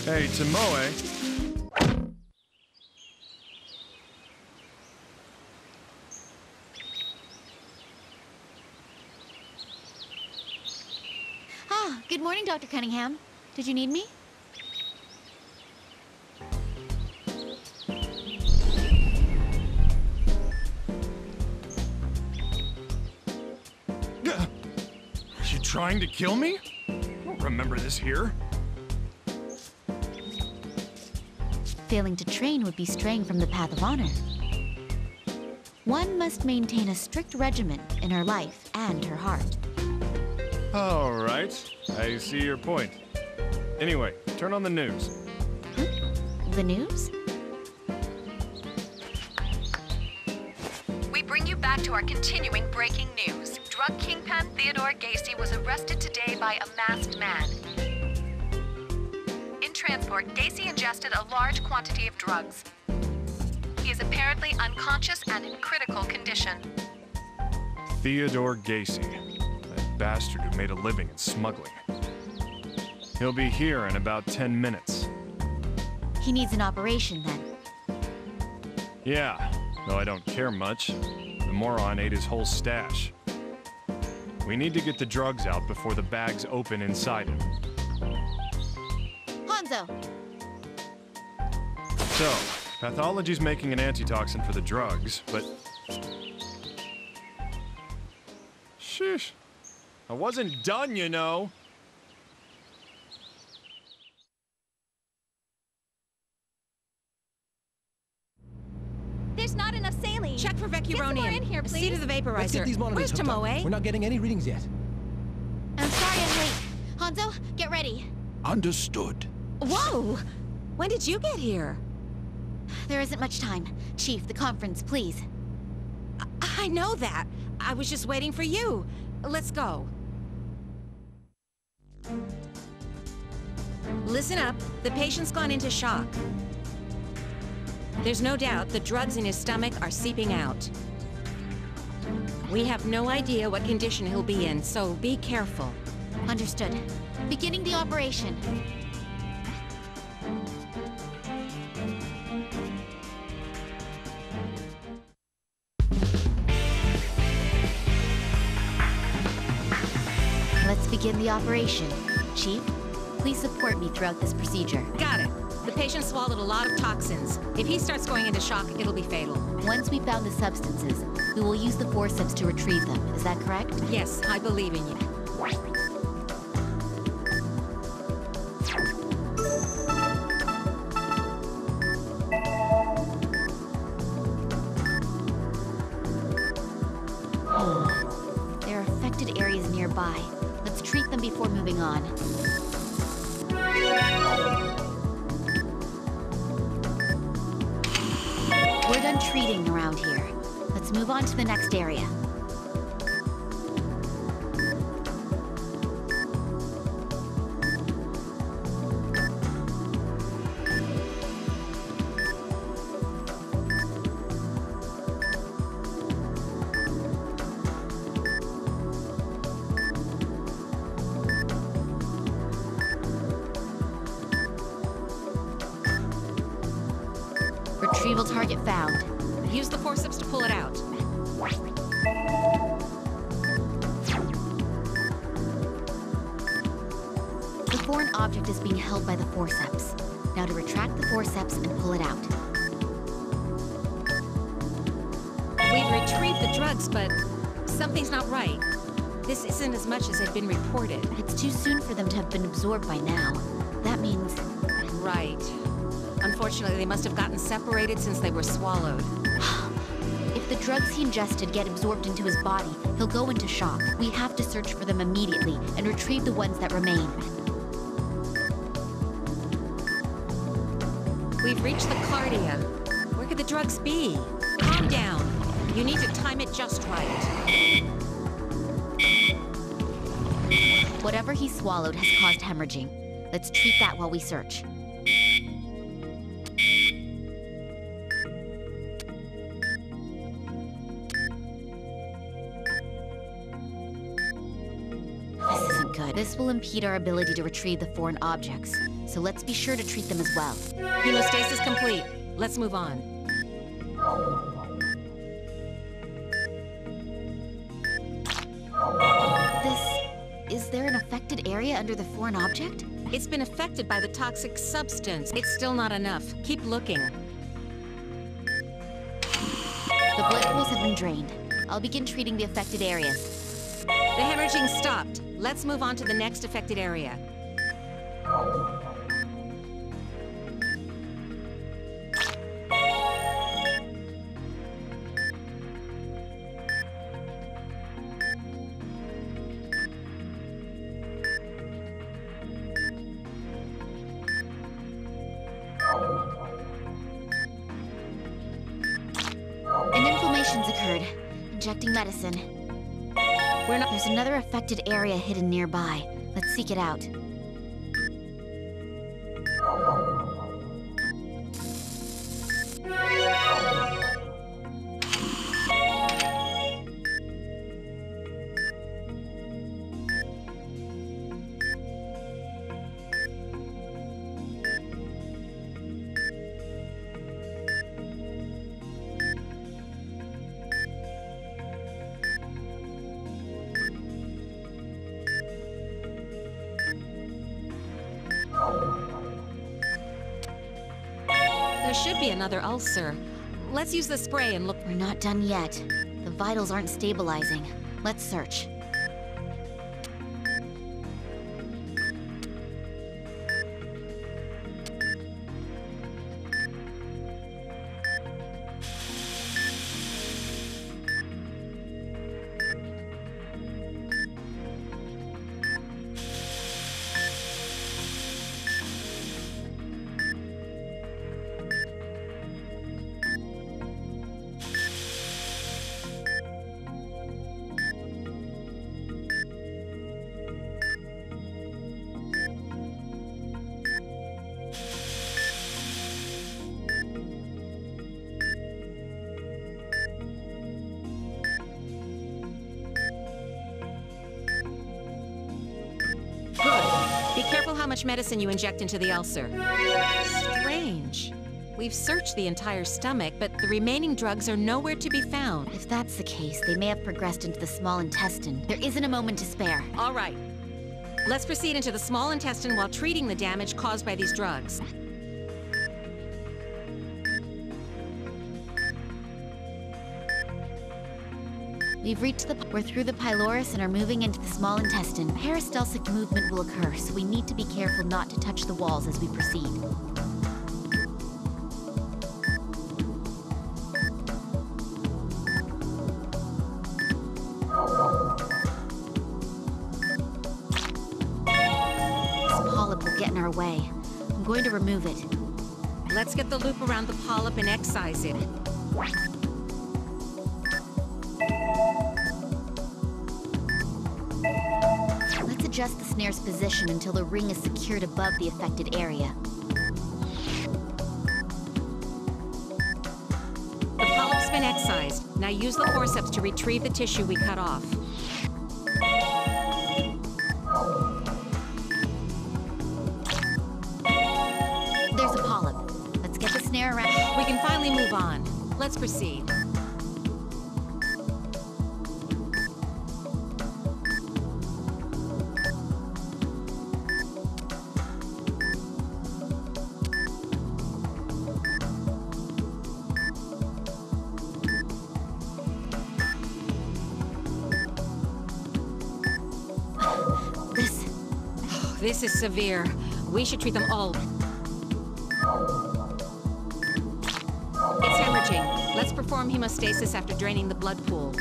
Hey, Tomoe. Ah, good morning, Dr. Cunningham. Did you need me? You trying to kill me? I don't remember this here. Failing to train would be straying from the path of honor. One must maintain a strict regimen in her life and her heart. All right, I see your point. Anyway, turn on the news. Huh? The news? We bring you back to our continuing breaking news. Drug kingpin Theodore Gacy was arrested today by a masked man. In transport, Gacy ingested a large quantity of drugs. He is apparently unconscious and in critical condition. Theodore Gacy. That bastard who made a living in smuggling. He'll be here in about 10 minutes. He needs an operation, then. Yeah, though I don't care much. The moron ate his whole stash. We need to get the drugs out before the bags open inside him. Hanzo! So, pathology's making an antitoxin for the drugs, but... Sheesh. I wasn't done, you know. There's not enough saline. Check for Get some more in vecuronium. here, please. See to the vaporizer. Let's get these monitors Where's hooked up. Tomoe? We're not getting any readings yet. I'm sorry I'm late. Hanzo, get ready. Understood. Whoa! When did you get here? There isn't much time. Chief, the conference, please. I know that. I was just waiting for you. Let's go. Listen up. The patient's gone into shock. There's no doubt the drugs in his stomach are seeping out. We have no idea what condition he'll be in, so be careful. Understood. Beginning the operation. Let's begin the operation. Chief, please support me throughout this procedure. Got it. The patient swallowed a lot of toxins. If he starts going into shock, it'll be fatal. Once we found the substances, we will use the forceps to retrieve them. Is that correct? Yes, I believe in you. There are affected areas nearby. Let's treat them before moving on. We're done treating around here. Let's move on to the next area. Retrieval target found. Use the forceps to pull it out. The foreign object is being held by the forceps. Now to retract the forceps and pull it out. We've retrieved the drugs, but something's not right. This isn't as much as had been reported. It's too soon for them to have been absorbed by now. That means... Right. Unfortunately, they must have gotten separated since they were swallowed. If the drugs he ingested get absorbed into his body, he'll go into shock. We have to search for them immediately and retrieve the ones that remain. We've reached the cardia. Where could the drugs be? Calm down. You need to time it just right. Whatever he swallowed has caused hemorrhaging. Let's treat that while we search. This isn't good. This will impede our ability to retrieve the foreign objects. so let's be sure to treat them as well. Hemostasis complete. Let's move on. Is there an affected area under the foreign object? It's been affected by the toxic substance. It's still not enough. Keep looking. The blood pools have been drained. I'll begin treating the affected areas. The hemorrhaging stopped. Let's move on to the next affected area. An inflammation's occurred. Injecting medicine. There's another affected area hidden nearby. Let's seek it out. There should be another ulcer. Let's use the spray and look. We're not done yet. The vitals aren't stabilizing. Let's search. Be careful how much medicine you inject into the ulcer. Strange. We've searched the entire stomach, but the remaining drugs are nowhere to be found. If that's the case, they may have progressed into the small intestine. There isn't a moment to spare. All right. Let's proceed into the small intestine while treating the damage caused by these drugs. We're through the pylorus and are moving into the small intestine. Peristaltic movement will occur, so we need to be careful not to touch the walls as we proceed. This polyp will get in our way. I'm going to remove it. Let's get the loop around the polyp and excise it. Let's adjust the snare's position until the ring is secured above the affected area. The polyp's been excised. Now use the forceps to retrieve the tissue we cut off. There's a polyp. Let's get the snare around. We can finally move on. Let's proceed. This is severe. We should treat them all. It's hemorrhaging. Let's perform hemostasis after draining the blood pool.